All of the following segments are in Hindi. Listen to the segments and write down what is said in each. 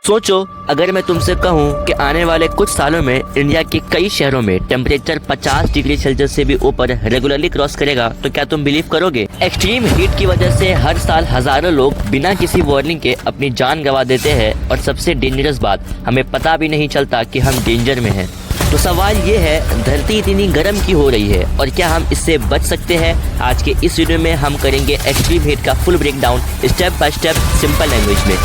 सोचो अगर मैं तुमसे कहूं कि आने वाले कुछ सालों में इंडिया के कई शहरों में टेम्परेचर 50 डिग्री सेल्सियस से भी ऊपर रेगुलरली क्रॉस करेगा तो क्या तुम बिलीव करोगे? एक्सट्रीम हीट की वजह से हर साल हजारों लोग बिना किसी वार्निंग के अपनी जान गंवा देते हैं और सबसे डेंजरस बात, हमें पता भी नहीं चलता कि हम डेंजर में हैं। तो सवाल ये है, धरती इतनी गर्म क्यों हो रही है और क्या हम इससे बच सकते हैं? आज के इस वीडियो में हम करेंगे एक्सट्रीम हीट का full breakdown step by step simple language में।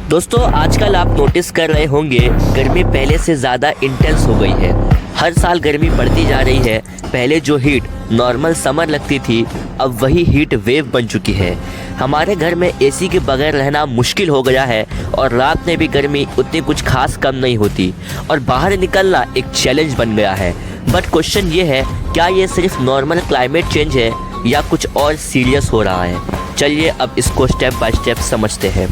दोस्तों आजकल आप नोटिस कर रहे होंगे गर्मी पहले से ज़्यादा इंटेंस हो गई है। हर साल गर्मी बढ़ती जा रही है। पहले जो हीट नॉर्मल समर लगती थी अब वही हीट वेव बन चुकी है। हमारे घर में एसी के बगैर रहना मुश्किल हो गया है और रात में भी गर्मी उतनी कुछ खास कम नहीं होती और बाहर निकलना एक चैलेंज बन गया है। बट क्वेश्चन ये है, क्या ये सिर्फ नॉर्मल क्लाइमेट चेंज है या कुछ और सीरियस हो रहा है? चलिए अब इसको स्टेप बाय स्टेप समझते हैं।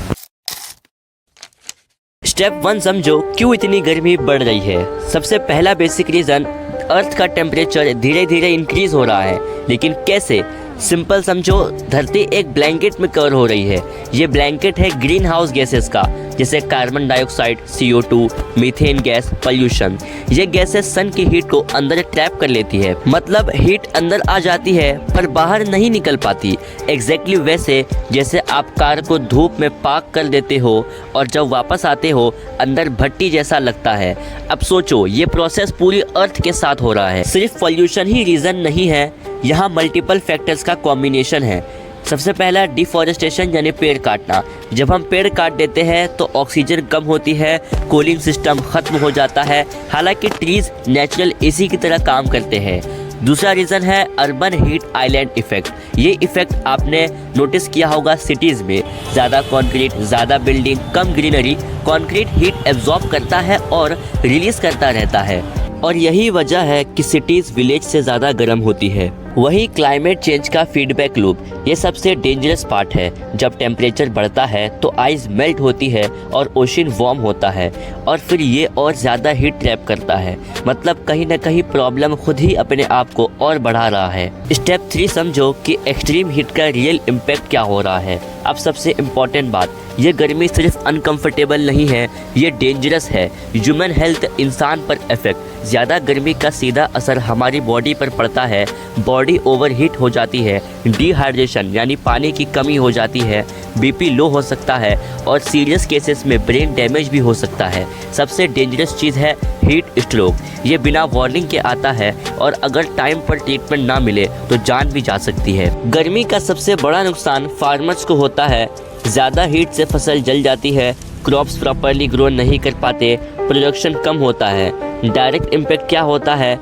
स्टेप 1 समझो क्यों इतनी गर्मी बढ़ रही है। सबसे पहला बेसिक रीज़न, अर्थ का टेम्परेचर धीरे धीरे इंक्रीज हो रहा है। लेकिन कैसे? सिंपल समझो, धरती एक ब्लैंकेट में कवर हो रही है। ये ब्लैंकेट है ग्रीन हाउस गैसेस का, जैसे carbon dioxide, CO2, methane gas, pollution. ये गैसेस सन की हीट को अंदर ट्रैप कर लेती है। मतलब हीट अंदर आ जाती है पर बाहर नहीं निकल पाती। एग्जैक्टली वैसे जैसे आप कार को धूप में पार्क कर देते हो और जब वापस आते हो अंदर भट्टी जैसा लगता है। अब सोचो, ये प्रोसेस पूरी अर्थ के साथ हो रहा है। सिर्फ पोल्यूशन ही रीज़न नहीं है, यहाँ मल्टीपल फैक्टर्स का कॉम्बिनेशन है। सबसे पहला डिफॉरेस्टेशन यानी पेड़ काटना। जब हम पेड़ काट देते हैं तो ऑक्सीजन कम होती है, कूलिंग सिस्टम खत्म हो जाता है। हालांकि ट्रीज नेचुरल एसी की तरह काम करते हैं। दूसरा रीज़न है अर्बन हीट आइलैंड इफेक्ट। ये इफेक्ट आपने नोटिस किया होगा सिटीज़ में। ज़्यादा कंक्रीट, ज़्यादा बिल्डिंग, कम ग्रीनरी, कंक्रीट हीट एब्जॉर्ब करता है और रिलीज करता रहता है और यही वजह है कि सिटीज़ विलेज से ज़्यादा गर्म होती है। वही क्लाइमेट चेंज का फीडबैक लूप, ये सबसे डेंजरस पार्ट है। जब टेम्परेचर बढ़ता है तो आइस मेल्ट होती है और ओशन वार्म होता है और फिर ये और ज़्यादा हीट ट्रैप करता है। मतलब कहीं ना कहीं प्रॉब्लम खुद ही अपने आप को और बढ़ा रहा है। स्टेप 3 समझो कि एक्सट्रीम हीट का रियल इम्पैक्ट क्या हो रहा है। अब सबसे इम्पॉर्टेंट बात, ये गर्मी सिर्फ अनकंफर्टेबल नहीं है, ये डेंजरस है। ह्यूमन हेल्थ, इंसान पर इफेक्ट। ज़्यादा गर्मी का सीधा असर हमारी बॉडी पर पड़ता है। बॉडी ओवरहीट हो जाती है, डिहाइड्रेशन यानी पानी की कमी हो जाती है, BP लो हो सकता है और सीरियस केसेस में ब्रेन डैमेज भी हो सकता है। सबसे डेंजरस चीज़ है हीट स्ट्रोक। ये बिना वार्निंग के आता है और अगर टाइम पर ट्रीटमेंट ना मिले तो जान भी जा सकती है। गर्मी का सबसे बड़ा नुकसान फार्मर्स को होता है। ज़्यादा हीट से फसल जल जाती है, क्रॉप्स प्रॉपरली ग्रो नहीं कर पाते, प्रोडक्शन कम होता है। डायरेक्ट इम्पैक्ट क्या होता है?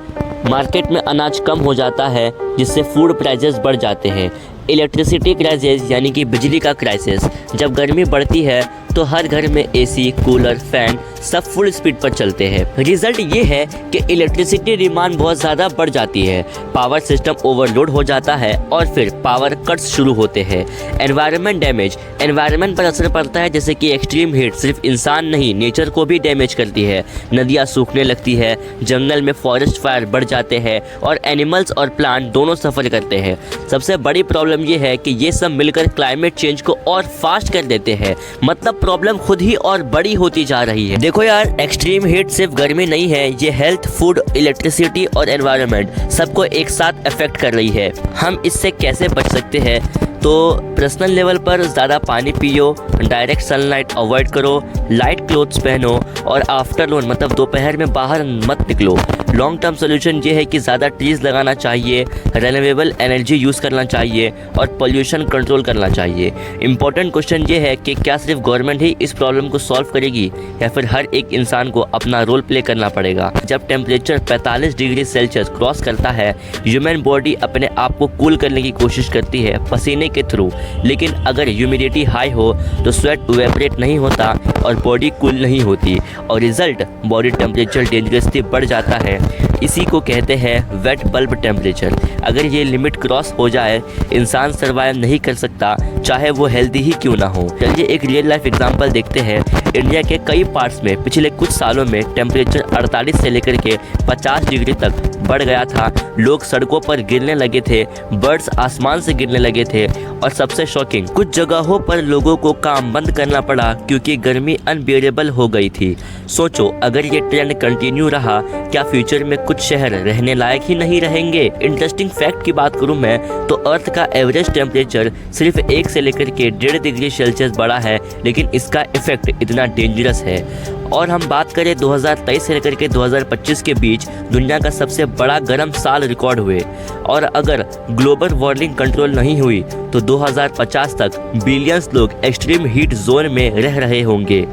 मार्केट में अनाज कम हो जाता है जिससे फूड प्राइसेस बढ़ जाते हैं। इलेक्ट्रिसिटी क्राइसिस यानी कि बिजली का क्राइसिस। जब गर्मी बढ़ती है तो हर घर में AC, कूलर, फैन सब फुल स्पीड पर चलते हैं। रिजल्ट ये है कि इलेक्ट्रिसिटी डिमांड बहुत ज़्यादा बढ़ जाती है, पावर सिस्टम ओवरलोड हो जाता है और फिर पावर कट्स शुरू होते हैं। एनवायरनमेंट डैमेज, एनवायरनमेंट पर असर पड़ता है, जैसे कि एक्सट्रीम हीट सिर्फ इंसान नहीं नेचर को भी डैमेज करती है। नदियाँ सूखने लगती है, जंगल में फॉरेस्ट फायर बढ़ जाते हैं और एनिमल्स और प्लांट दोनों सफ़र करते हैं। सबसे बड़ी प्रॉब्लम ये है कि ये सब मिलकर क्लाइमेट चेंज को और फास्ट कर देते हैं। मतलब प्रॉब्लम खुद ही और बड़ी होती जा रही है। देखो यार, एक्सट्रीम हीट सिर्फ गर्मी नहीं है, ये हेल्थ, फूड, इलेक्ट्रिसिटी और एनवायरनमेंट सबको एक साथ अफेक्ट कर रही है। हम इससे कैसे बच सकते हैं? तो पर्सनल लेवल पर ज़्यादा पानी पियो, डायरेक्ट सनलाइट अवॉइड करो, लाइट क्लोथ्स पहनो और आफ्टरनून मतलब दोपहर में बाहर मत निकलो। लॉन्ग टर्म सोल्यूशन ये है कि ज़्यादा ट्रीज़ लगाना चाहिए, रिन्यूएबल एनर्जी यूज़ करना चाहिए और पोल्यूशन कंट्रोल करना चाहिए। इम्पोर्टेंट क्वेश्चन ये है कि क्या सिर्फ गवर्नमेंट ही इस प्रॉब्लम को सॉल्व करेगी या फिर हर एक इंसान को अपना रोल प्ले करना पड़ेगा। जब टेम्परेचर 45 डिग्री सेल्सियस क्रॉस करता है, ह्यूमन बॉडी अपने आप को कूल करने की कोशिश करती है पसीने के थ्रू। लेकिन अगर ह्यूमिडिटी हाई हो तो स्वेट इवेपोरेट नहीं होता और बॉडी कूल नहीं होती और रिजल्ट बॉडी टेम्परेचर डेंजरसली बढ़ जाता है। इसी को कहते हैं वेट बल्ब टेम्परेचर। अगर ये लिमिट क्रॉस हो जाए इंसान सर्वाइव नहीं कर सकता, चाहे वो हेल्दी ही क्यों ना हो। चलिए एक रियल लाइफ एग्जांपल देखते हैं। इंडिया के कई पार्ट्स में पिछले कुछ सालों में टेम्परेचर 48 से लेकर के 50 डिग्री तक बढ़ गया था, लोग सड़कों पर गिरने लगे थे, बर्ड्स आसमान से गिरने लगे थे और सबसे शॉकिंग, कुछ जगहों पर लोगों को काम बंद करना पड़ा क्योंकि गर्मी अनबियरेबल हो गई थी। सोचो अगर ये ट्रेंड कंटिन्यू रहा, क्या फ्यूचर में कुछ शहर रहने लायक ही नहीं रहेंगे। इंटरेस्टिंग फैक्ट की बात करूं मैं तो अर्थ का एवरेज टेम्परेचर सिर्फ 1 से लेकर के 1.5 डिग्री सेल्सियस बढ़ा है, लेकिन इसका इफेक्ट इतना डेंजरस है। और हम बात करें 2023 से लेकर के 2025 के बीच दुनिया का सबसे बड़ा गर्म साल रिकॉर्ड हुए, और अगर ग्लोबल वार्मिंग कंट्रोल नहीं हुई तो 2050 तक बिलियंस लोग एक्सट्रीम हीट जोन में रह रहे होंगे।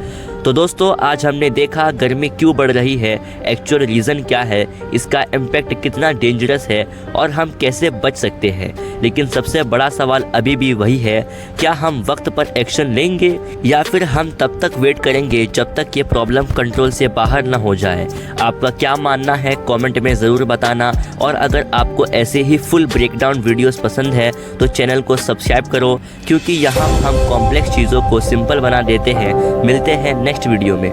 तो दोस्तों आज हमने देखा गर्मी क्यों बढ़ रही है, एक्चुअल रीज़न क्या है, इसका इम्पैक्ट कितना डेंजरस है और हम कैसे बच सकते हैं। लेकिन सबसे बड़ा सवाल अभी भी वही है, क्या हम वक्त पर एक्शन लेंगे या फिर हम तब तक वेट करेंगे जब तक ये प्रॉब्लम कंट्रोल से बाहर ना हो जाए। आपका क्या मानना है कमेंट में ज़रूर बताना, और अगर आपको ऐसे ही फुल ब्रेकडाउन वीडियोस पसंद है तो चैनल को सब्सक्राइब करो, क्योंकि यहाँ हम कॉम्प्लेक्स चीज़ों को सिंपल बना देते हैं। मिलते हैं नेक्स्ट वीडियो में।